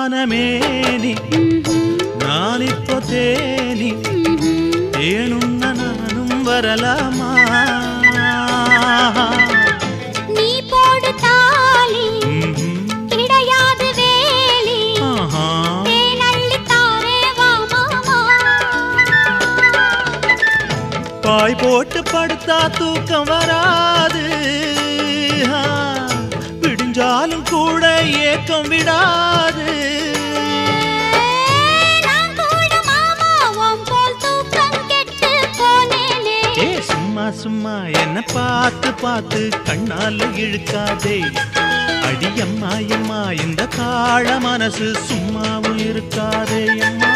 வானமேனி நான் இப்போ தேனி தேனுண்ண நானும் வரலாமா நீ போடு தாலி கிடையாது வேலி தேனள்ளி தாரே வா மாமா பாய் போட்டு படுத்தா தூக்கம் வராது விடிஞ்சாலும் கூட ஏக்கம் விடாது சும்மா சும்மா என்ன பார்த்து பார்த்து கண்ணால இழுக்காதே அடியம்மா அம்மா இந்த காள மனசு சும்மாவும் இருக்காதே அம்மா